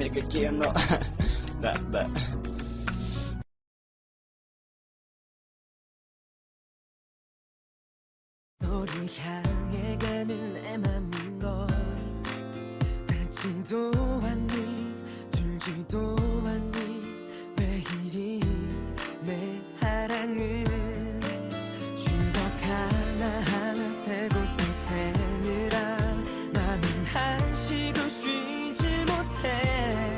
quiero. Da. 너를 향해 가는 내 맘인 걸 닿지도 않니 줄지도 않니 왜 이리 내 사랑은 쉴것 하나하나 세고 또 새느라 맘은 한시도 쉬질 못해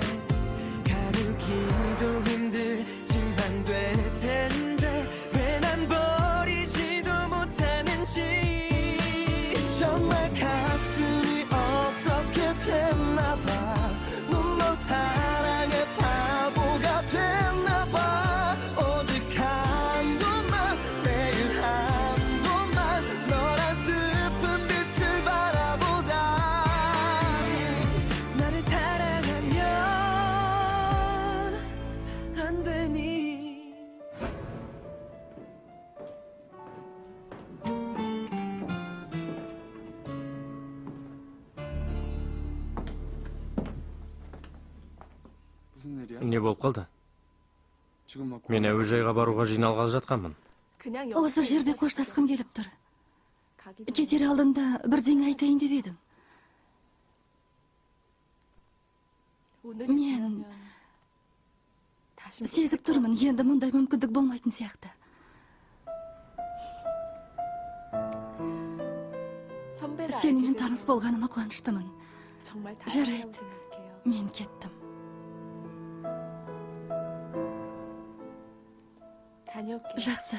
가누기도 힘들지만 될 텐데 왜 난 버리지도 못하는지 정말 가슴이 어떻게 됐나봐 눈먼 사랑의 바보가 됐나봐 오직 한 번만 매일 한 번만 너란 슬픈 빛을 바라보다 나를 사랑하면 안 되니 Не болып қалды? Мен әуежайға баруға жиналғалы жатқанмын. Осы жерде қоштасқым келіп тұр. Кетер алдында бірдеңе айтайын деп едім. Мен сезіп тұрмын, енді мұндай мүмкіндік болмайтын сияқты. Сенімен таныс болғаныма қуаныштымын. Жарайды, мен кеттім. Жақсы.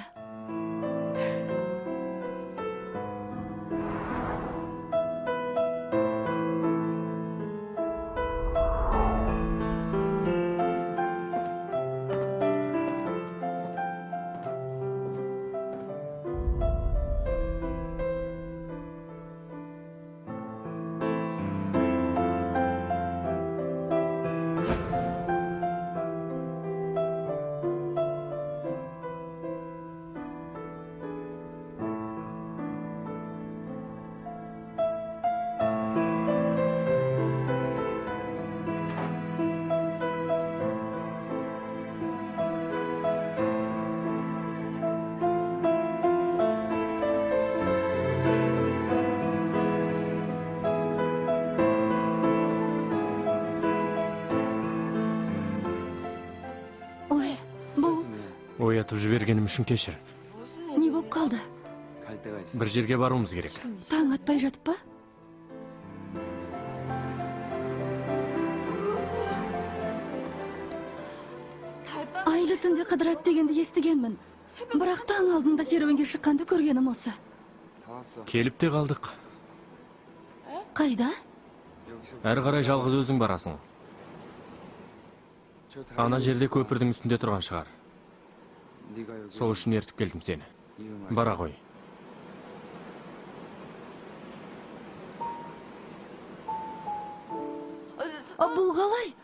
Оятып жібергенім үшін кешір. Не болып қалды? Бір жерге баруымыз керек. Таң атпай жатып па? Айлы түнде қыдырады дегенді естігенмін. Бірақ таң алдында серуенге шыққанды көргенім осы. Келіп те қалдық. Қайда? Әрі қарай жалғыз өзің барасың. Ана жерде көпірдің үстінде тұрған шығар. Сол үшін ертіп келдім сені. Бара ғой. Бұл қалай?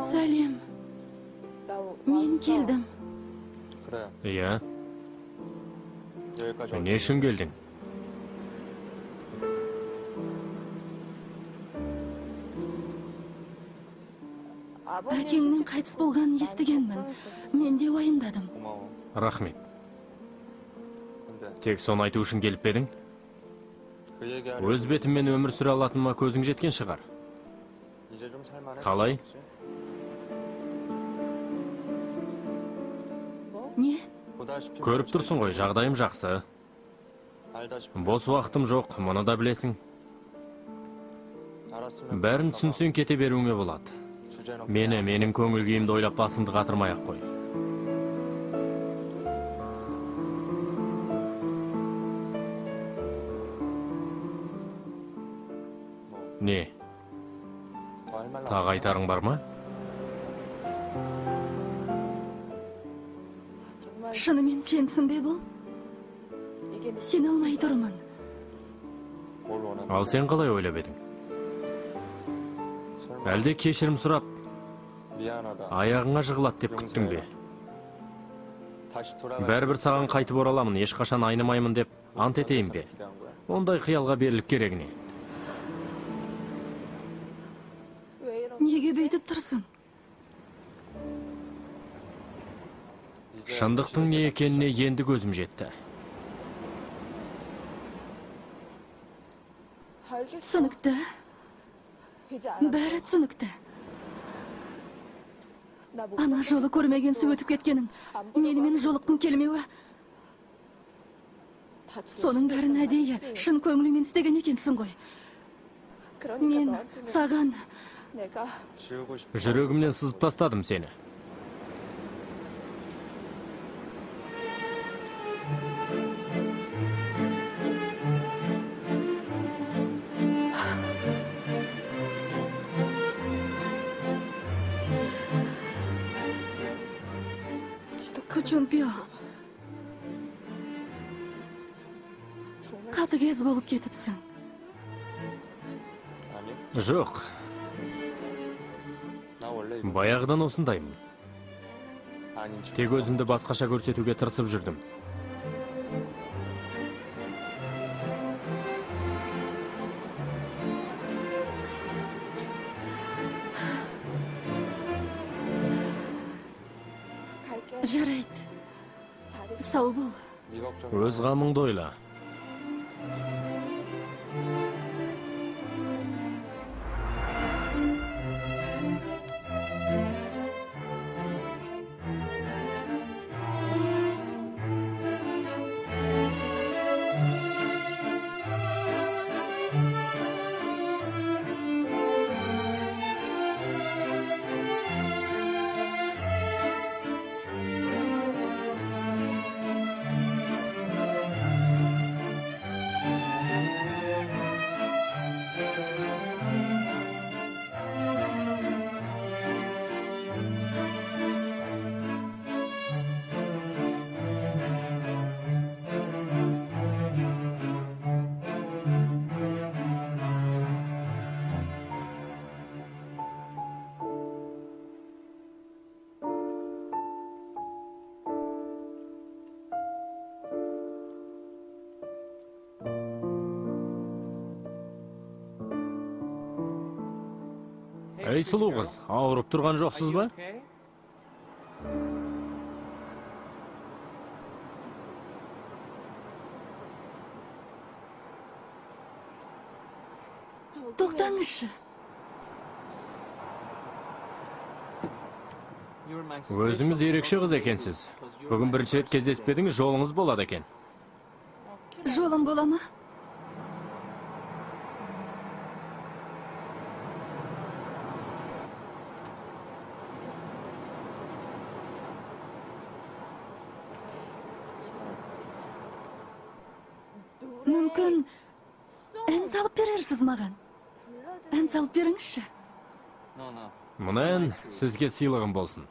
Сәлем. Мен келдім. Иә. Не үшін келдің? Әкеңнің қайтыс болғанын естігенмін. Мен де уайымдадым. Рахмет. Тек соны айту үшін келіп едің? Өз бетіммен өмір сүре алатыныма көзің жеткен шығар. Қалай? Не? Көріп тұрсың ғой, жағдайым жақсы. Бос уақытым жоқ, мұны да білесің. Бәрін түсінсең кете беруіңе болады. Менің көңіл күйімді ойлап басыңды қатырмай-ақ қой. Не? Тағы айтарың бар ма? Шынымен сенсің бе бұл? Сен алмай тұрмын. Ал сен қалай ойлап едің? Әлде кешірім сұрап, аяғыңа жығылады деп күттің бе? Бәрібір саған қайтып ораламын, ешқашан айнымаймын деп ант етейін бе? Ондай қиялға беріліп керек не? Неге бүйтіп тұрсың? Шындықтың не екеніне енді көзім жетті. Түсінікті. Бәрі түсінікті. Ана жолы көрмегенсіп өтіп кеткенің, менімен жолықтың келмеуі. Соның бәрін әдейі, шын көңілімен істеген екенсің ғой. Мен саған... Жүрегімнен сызып тастадым сені. Күчімпио. Қатыгез болып кетіпсің. Жоқ. Баяғыдан осындаймын. Тек өзімді басқаша көрсетуге тырысып жүрдім. Жарайды. Сау бол. Өз қамыңды ойла. Ей, сұлу қыз, ауырып тұрған жоқсыз ба? Тоқтаңызшы. Өзіңіз ерекше қыз екенсіз. Бүгін бірінші рет кездеспедіңіз, жолыңыз болады екен. Жолым бола ма? Мүмкін ән салып берерсіз маған? Ән салып беріңізші. Мұны ән сізге сыйлығым болсын.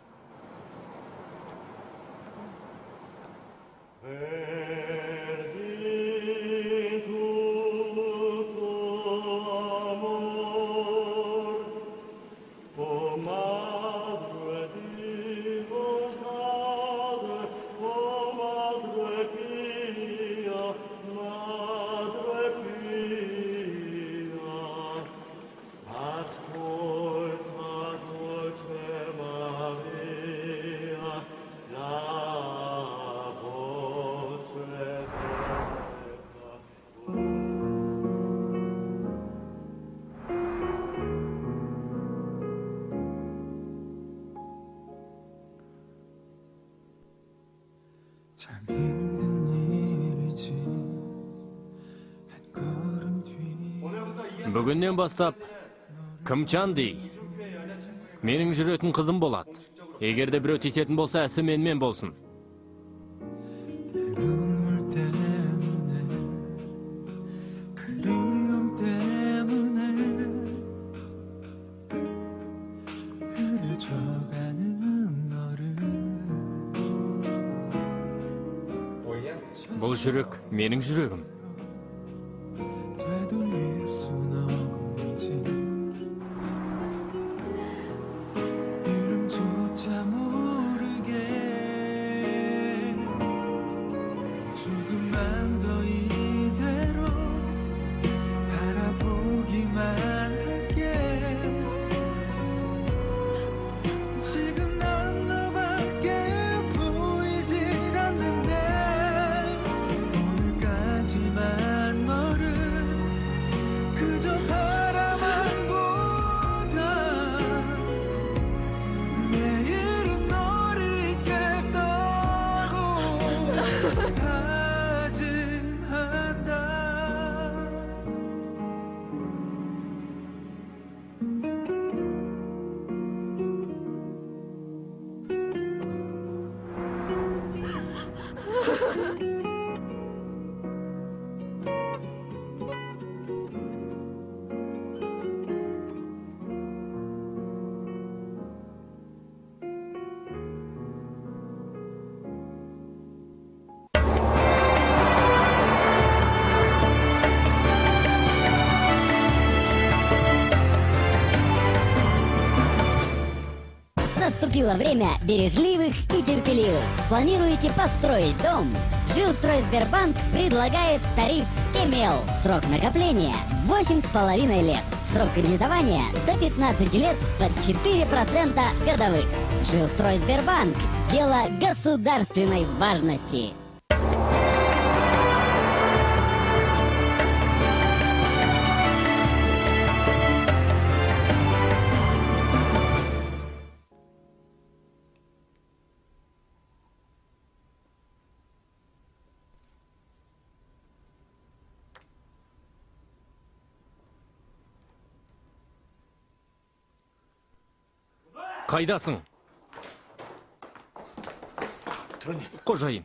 Ascolta, dolce Maria. Бүгіннен бастап кім Чанди менің жүретін қызым болады. Егерде біреу тиісетін болса, ісі менімен болсын. 눈물 때문에 그리움 때문에 흐려져가는 너를 Бұл жүрек менің жүрегім. 되돌릴 순 없는지 이름조차 모르게 조금만 더 이대로 바라보기만 할게 지금 난 너밖에 보이질 않는데 오늘까지만 너를 그저 바라만 보다 내일은 너를 잊겠다고 다짐한다 Наступило время бережливых и терпеливых. Планируете построить дом? Жилстройсбербанк предлагает тариф Кемел. Срок накопления 8,5 лет. Срок кредитования до 15 лет под 4% годовых. Жилстройсбербанк. Дело государственной важности. Қайдасың? Қожайын.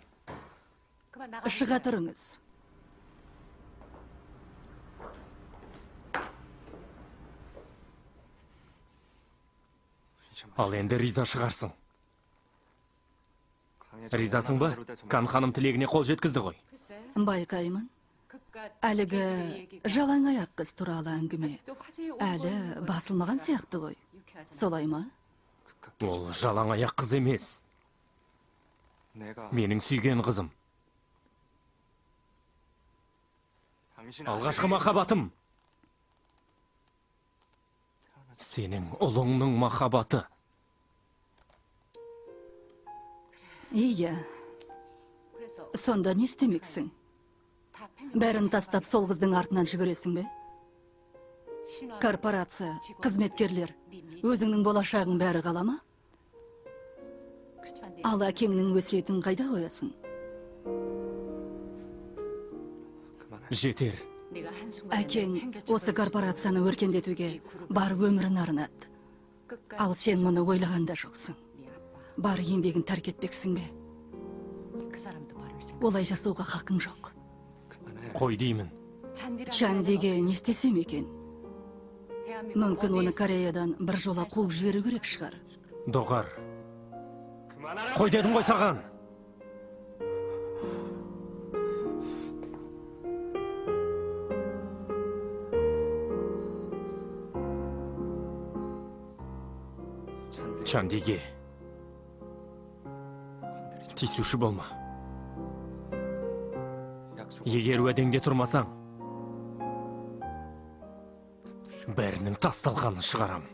Шыға тұрыңыз. Ал енді риза шығарсың. Ризасың ба? Кан ханым тілегіне қол жеткізді ғой. Байқаймын. Әлігі жалаң аяқ қыз туралы әңгіме әлі басылмаған сияқты ғой. Солай ма? Ол жалаң аяқ қыз емес. Менің сүйген қызым. Алғашқы махаббатым. Сенің ұлыңның махаббаты. Иә. Сонда не істемексің? Бәрін тастап сол қыздың артынан жүгіресің бе? Корпорация, қызметкерлер, өзіңнің болашағың бәрі қалама? Ал әкеңнің өсиетін қайда қоясың? Жетер. Әкең осы корпорацияны өркендетуге бар өмірін арнады. Ал сен мұны ойлаған да жоқсың. Бар еңбегін тәрк етпексің бе? Олай жасауға хақың жоқ. Қой деймін. Чандиге не істесем екен? Мүмкін оны Кореядан бір жола қуып жіберу керек шығар. Доғар. Қой дедім ғой саған. Чандиге тиісуші болма. Егер уәдеңде тұрмасаң, бәрінің тасталғанын шығарам.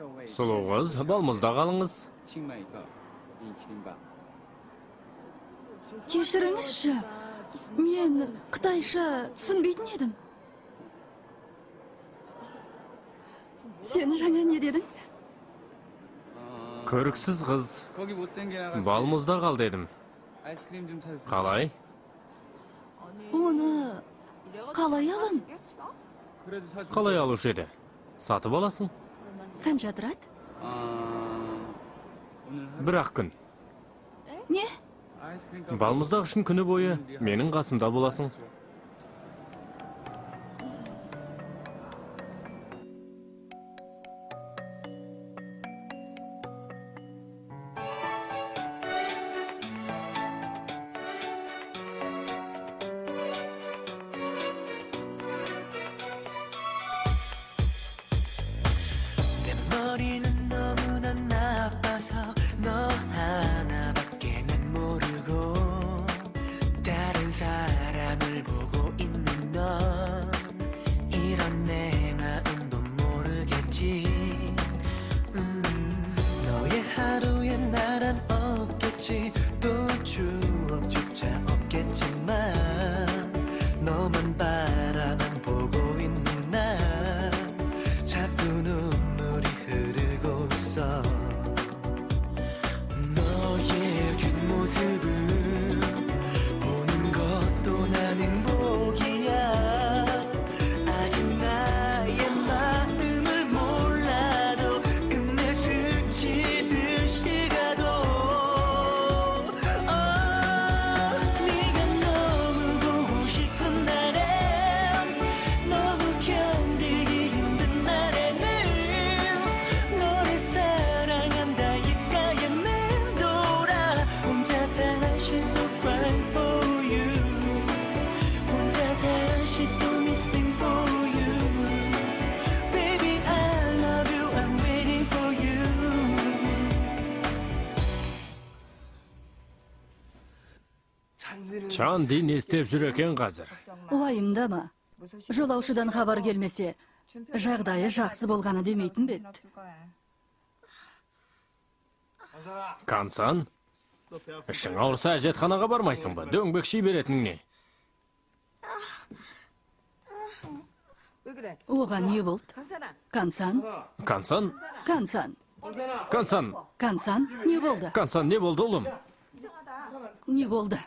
Сұлу қыз, балмұзда қалыңыз. кешіріңізші, мен қытайша түсінбейтін едім. Сен жаңа не дедің? Көріксіз қыз, балмұзда қал дедім. Қалай? Оны қалай алам? Қалай алушы еді? Сатып аласың? Қанша тұрады? Бір-ақ күн. Не? Балмұздақ үшін күні бойы менің қасымда боласың. 내 머리는 너무나 나빠서 너 하나밖에 난 모르고 다른 사람을 보고 있는 넌 이런 내 마음도 모르겠지 너의 하루에 나란 없겠지 또 추억조차 없겠지만 너만 바라만 보고 있는 난 자꾸 눈물이 흐르고 있어 너의 뒷모습을 보는 것도 난 행복이야 아직 나의 마음을 몰라도 끝내 스치듯이 가도 네가 너무 보고 싶은 날엔 너무 견디기 힘든 날에는 너를 사랑한다 입가에 맴돌아 혼자 다시 또 crying for you 혼자 다시 또 missing for you Baby I love you I'm waiting for you Чанди не істеп жүр екен қазір? Уайымдама. Жолаушыдан хабар келмесе, жағдайы жақсы болғаны демейтін бет. Кансан? Ішің ауырса әжетханаға бармайсың ба? Дөңбекши беретінің не? Оған не болды? Кансан? Кансан? Кансан? Кансан? Кансан? Не болды? Кансан, не болды ұлым? Не болды?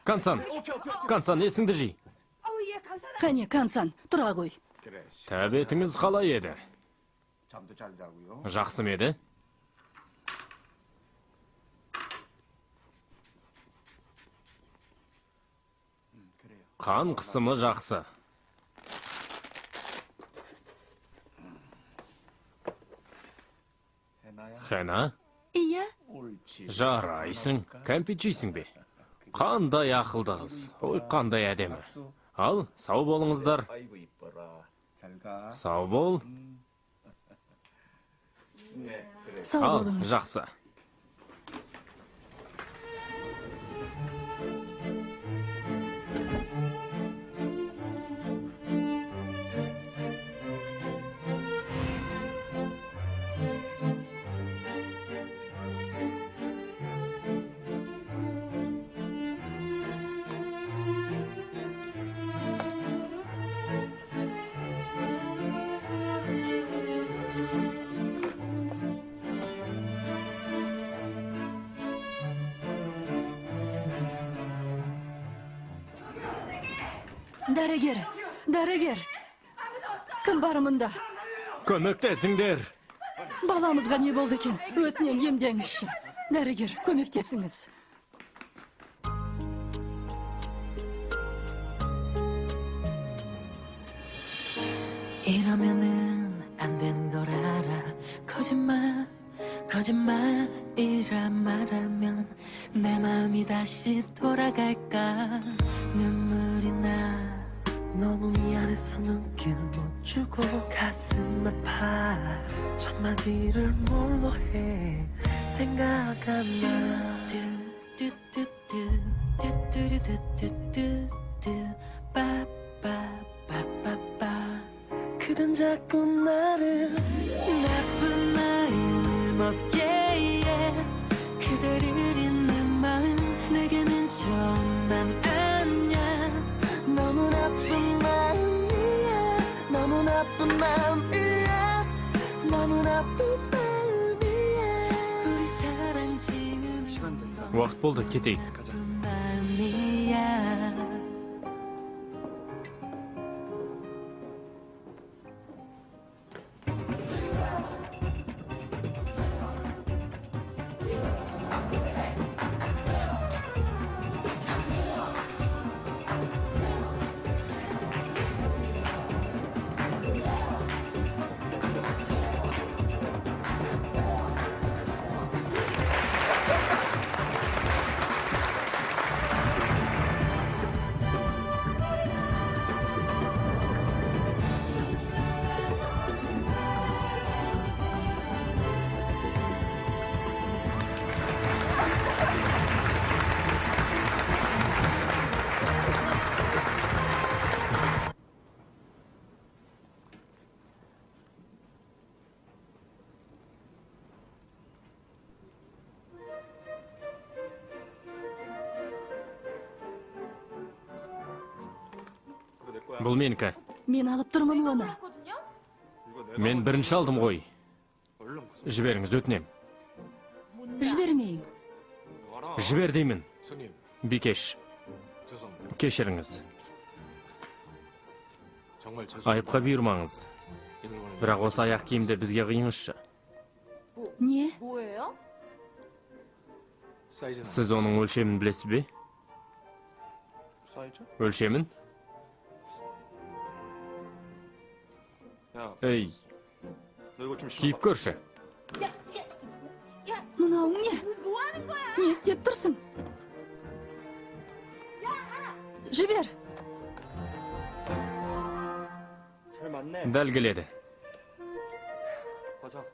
Кансан? Кансан, есіңді жи. Қане, Кансан, тұра ғой. Тәбетіңіз қалай еді? 잠도 잘 자고요. Жақсы ма еді? Қан қысымы жақсы. Хәна? Иә? 옳지. Жарайсың. Кәмпит жейсің бе? Қандай ақылды қыз. Ой, қандай әдемі. Ал, сау болыңыздар. 아이고 이뻐라. 잘 가. Сау бол. 네, 그래. Сау Ал, болыңыз. жақсы. Дәрігер, дәрігер. Кім бар мұнда? Көмектесіңдер. Баламызға не болды екен? Өтінен емдеңізші. Дәрігер, көмектесіңіз. 이러면은 안 된 걸 알아 거짓말이라 말하면 내 마음이 다시 돌아갈까 눈물이 나 너무 미안해서 눈길 못 주고 가슴 아파 첫마디를 뭘로 해 생각 안 나 뚜뚜뚜뚜뚜뚜뚜뚜뚜 빠빠빠빠빠 그댄 자꾸 나를 나쁜 마음을 먹게 해 그대를 잊는 마음 내게는 좋은 맘 아니야 너무 나쁜 마음이야 너무 나쁜 마음이야 너무 나쁜 마음이야 우리 사랑 지금 시간 됐어. Уақыт болды, кетейік. 가자. 마음이야 Бұл менікі. Мен алып тұрмын оны. Мен бірінші алдым ғой. Жіберіңіз, өтінем. Жібермеймін. Жібер деймін. Бикеш, кешіріңіз. Айыпқа бұйырмаңыз. Бірақ осы аяқ киімді бізге қиыңызшы. Не? Сіз оның өлшемін білесіз бе? Өлшемін? Ей, киіп көрші. Мынауың не? Не істеп тұрсың? Жібер. Дәл келеді.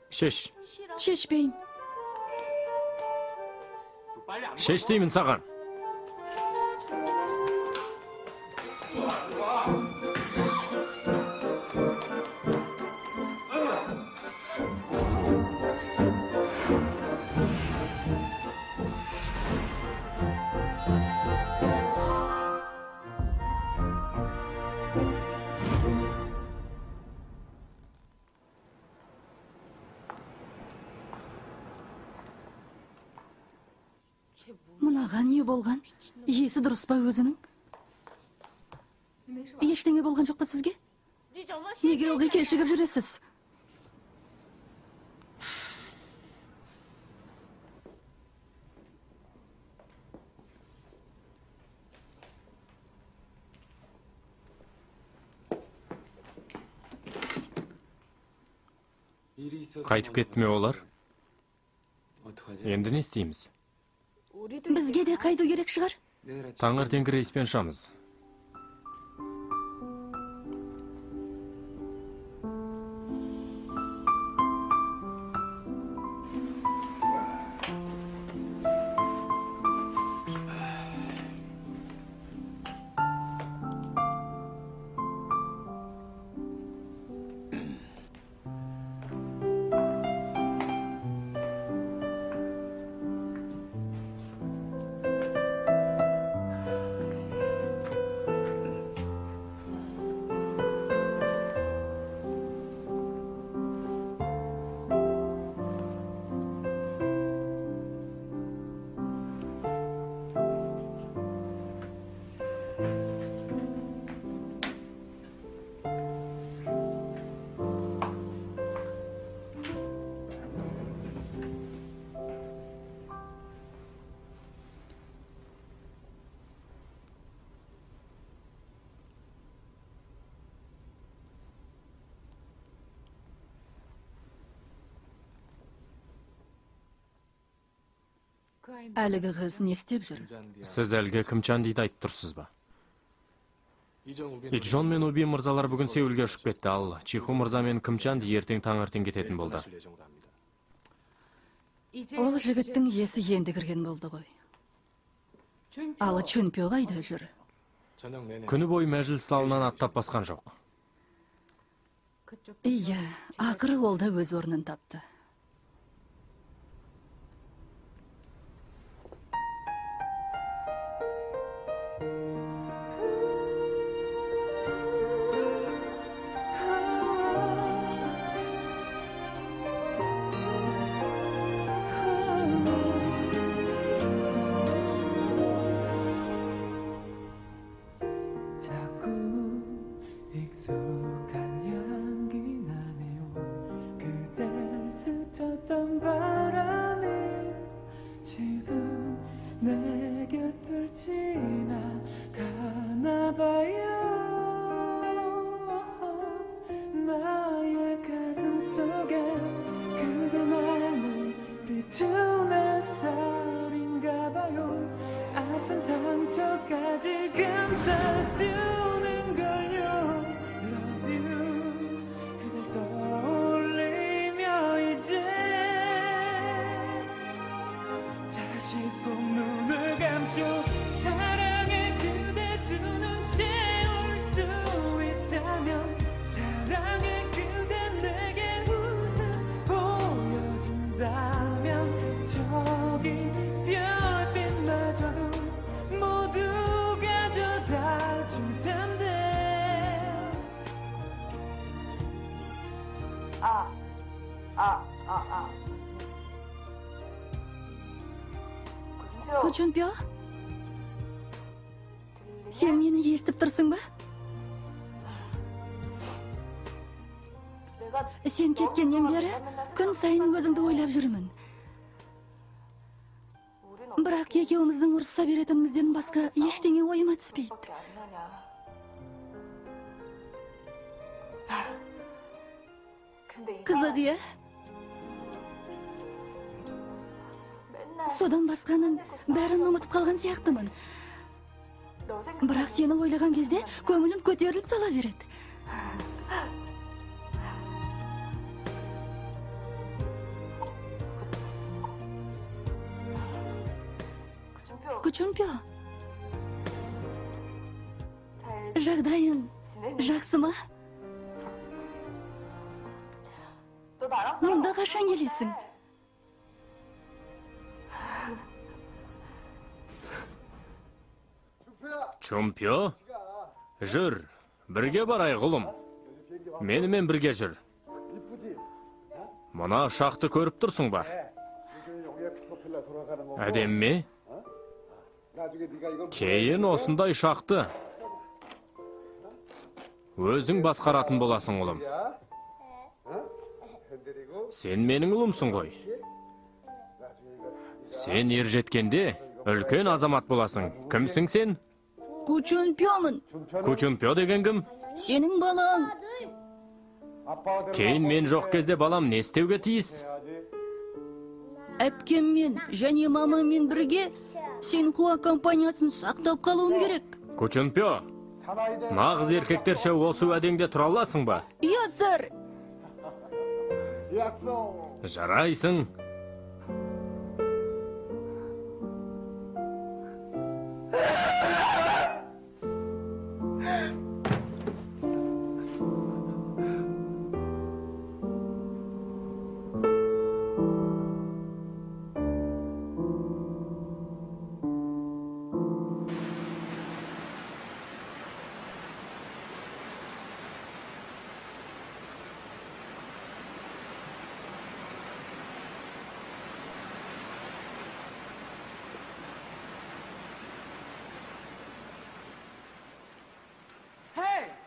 Шеш. Шешпеймін. Шеш деймін саған. Мұнаға не болған? Есі дұрыс па өзінің? Ештеңе болған жоқ па сізге? Неге ылғи кешігіп жүресіз? Қайтып кетті ме олар? Енді не істейміз? Бізге де қайту керек шығар? Таңертеңгі рейспен ұшамыз. Әлігі қыз не істеп жүр? Сіз әлгі Кымчандиді айтып тұрсыз ба? Итжон мен Уби мырзалар бүгін Сеулге ұшып кетті, ал Чиху мырза мен Кымчанди ертең таңертең кететін болды. Ол жігіттің есі енді кірген болды ғой. Ал Чөнпе қайда жүр? Күні бойы мәжіліс залынан аттап басқан жоқ. Иә, ақыры ол да өз орнын тапты. 자꾸 익숙한 향기 나네요. 그댈 스쳤던 바람이 지금 내 곁을 지나가나 봐요. 나의 가슴 속에 그대만을 비추는 햇살인가 봐요. 아픈 상처까지 감싸주는 걸요. Love you. 그댈 떠올리며 이제 다시 꼭 눈을 감죠. 사랑해 그대 두 눈 채울 수 있다면 사랑해 그대 내게 웃음 보여준다면 저기 별빛마저도 모두 가져다 줄 텐데. Күчүнпё? Сен мені естіп тұрсың ба? Сен кеткеннен бері күн сайын өзіңді ойлап жүрмін. Бірақ екеуміздің ұрыса беретінімізден басқа ештеңе ойыма түспейді. Қызық, иә? Содан басқаның бәрін ұмытып қалған сияқтымын. Бірақ сені ойлаған кезде көңілім көтеріліп сала береді. Күчүнпё? Жағдайың жақсы ма? Мұнда қашан келесің? Чумпё? Жүр, бірге барайық ұлым. Менімен бірге жүр. Мұна ұшақты көріп тұрсың ба? Әдем ме? Кейін осындай ұшақты өзің басқаратын боласың ұлым. Сен менің ұлымсың ғой. Сен ер жеткенде үлкен азамат боласың. Кімсің сен? Күчүнпёмын. Күчүнпё деген кім? Сенің балаң. Кейін мен жоқ кезде балам не істеуге тиіс? Әпкеммен және мамаммен бірге сен қуа компаниясын сақтап қалуым керек. Күчүнпё, нағыз еркектерше осы уәдеңде тұра аласың ба? Иә, сэр. Жарайсың.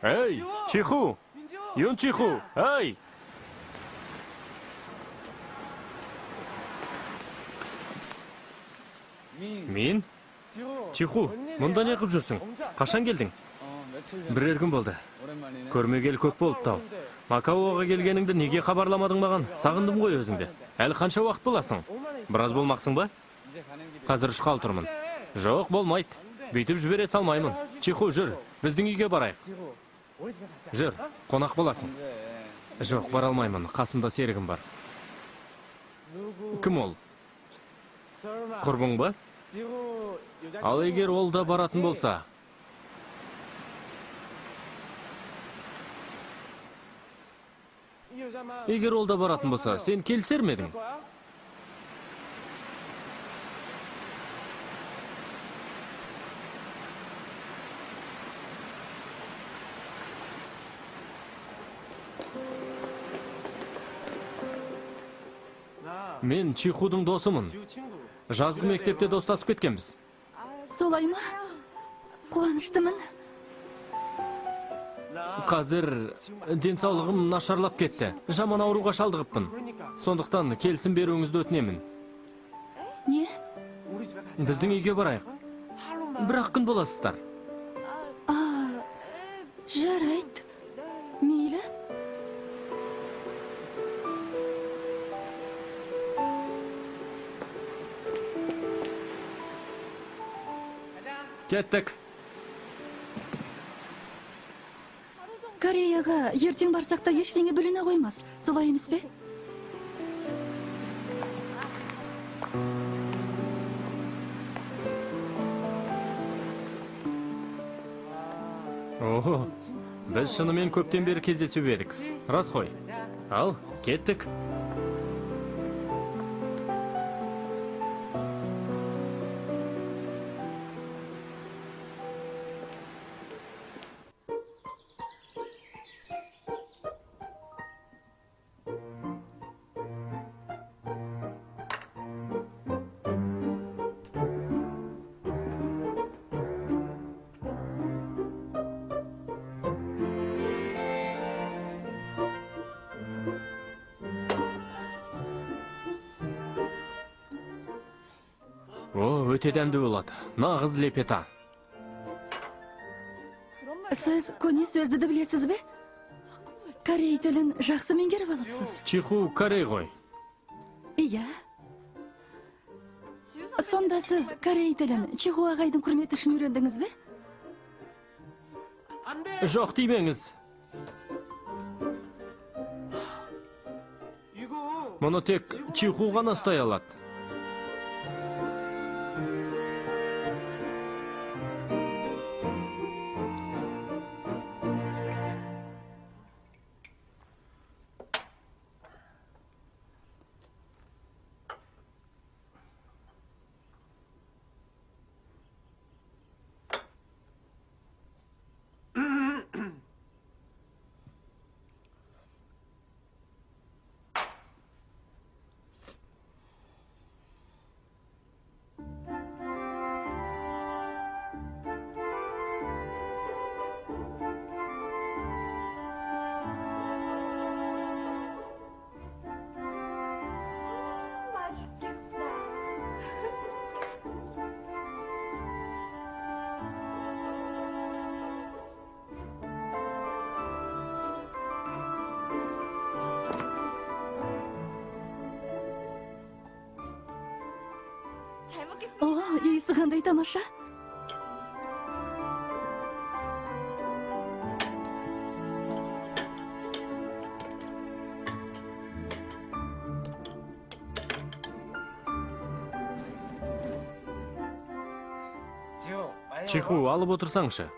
Эй, Чиху! Юн Чиху, эй! Мен? Чиху, мұнда не қып жүрсің? Қашан келдің? Бірер күн болды. Көрмегел көп болып тау. Макаоға келгеніңді неге хабарламадың маған? Сағындым ғой өзіңді. Әлі қанша уақыт боласың? Біраз болмақсың ба? Қазір ұшқал тұрмын. Жоқ, болмайды. Бүйтіп жібере салмаймын. Чиху, жүр, біздің үйге барайық. Жүр, қонақ боласың. Жоқ, бара алмаймын, қасымда серігім бар. Кім ол? Құрбың ба? Ал егер ол да баратын болса? Егер ол да баратын болса, сен келісер ме едің? Мен Чихудың досымын. Жазғы мектепте достасып кеткенбіз. Солай ма? Қуаныштымын. Қазір денсаулығым нашарлап кетті. Жаман ауруға шалдығыппын. Сондықтан келісім беруіңізді өтінемін. Не? Біздің үйге барайық. Бір-ақ күн боласыздар. Жарайды. Мейлі. Кеттік. Кореяға ертең барсақ та ештеңе біліне қоймас. Солай емес пе? Ого, біз шынымен көптен бері кездесіп едік. Рас қой. Ал, кеттік. Өте дәмді болады. Нағыз лепета. Сіз көне сөзді де білесіз бе? Корей тілін жақсы меңгеріп алыпсыз. Чиху корей ғой. Иә. Сонда сіз корей тілін Чиху ағайдың құрметі үшін үйрендіңіз бе? Жоқ деймеңіз. Мұны тек Чиху ғана ұстай алады. О, иісі қандай тамаша. Чиху, алып отырсаңшы.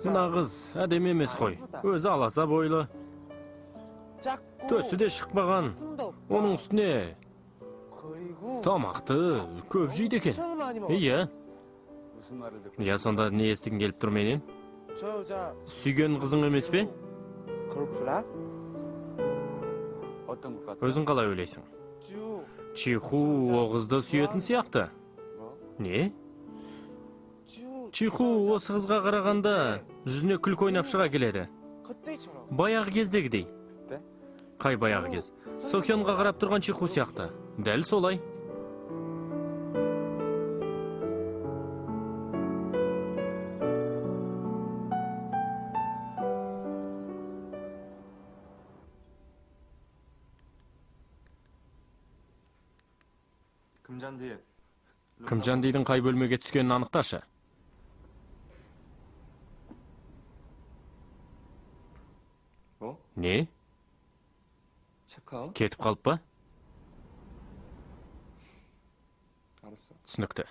Мына қыз әдемі емес қой. Өзі аласа бойлы. Төсі де шықпаған. Оның үстіне тамақты көп жейді екен. Иә. Я, сонда не естігін келіп тұр менен? Сүйген қызың емес пе? Өзің қалай ойлайсың? Чиху оғызды сүйетін сияқты. Не? Чиху осы қызға қарағанда жүзіне күлкі ойнап шыға келеді. Баяғы кездегідей. Қай баяғы кез? Сохёнға қарап тұрған Чиху сияқты. Дәл солай. Кімжандидің қай бөлмеге түскенін анықташы. Не? Кетіп қалып па? Түсінікті.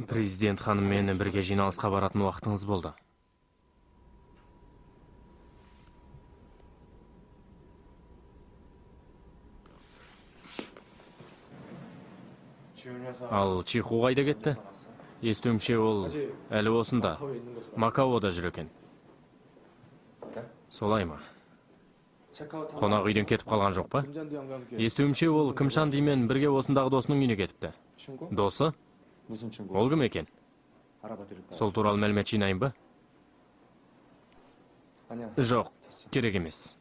Президент ханыммен бірге жиналысқа баратын уақытыңыз болды. Ал Чиху қайда кетті? Естуімше ол әлі осында, Макаода жүр екен. Солай ма? Қонақ үйден кетіп қалған жоқ па? Естуімше ол Кімшандимен бірге осындағы досының үйіне кетіпті. Досы? Ол кім екен? Сол туралы мәлімет жинайын ба? Жоқ, керек емес.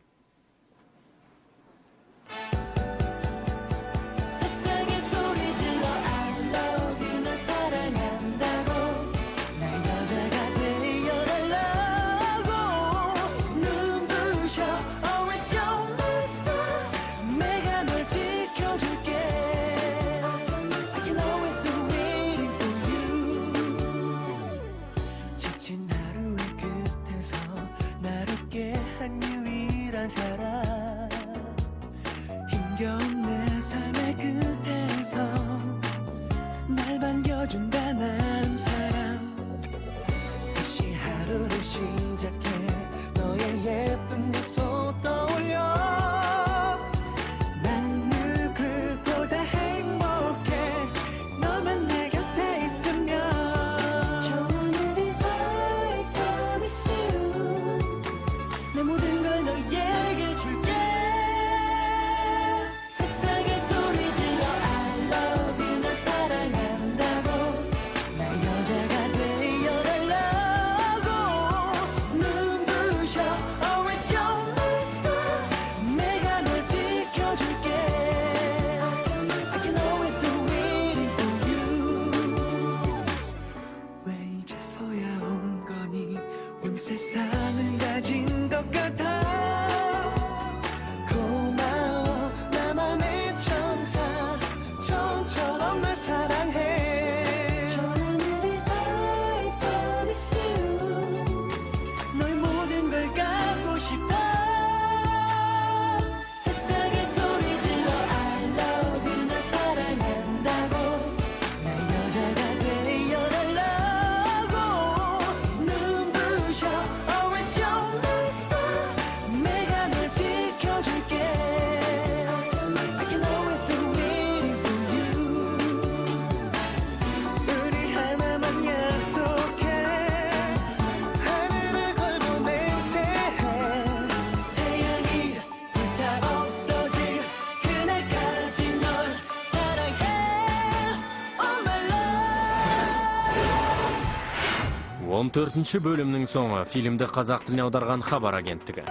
Он төртінші бөлімнің соңы фильмді қазақ тіліне аударған Хабар агенттігі.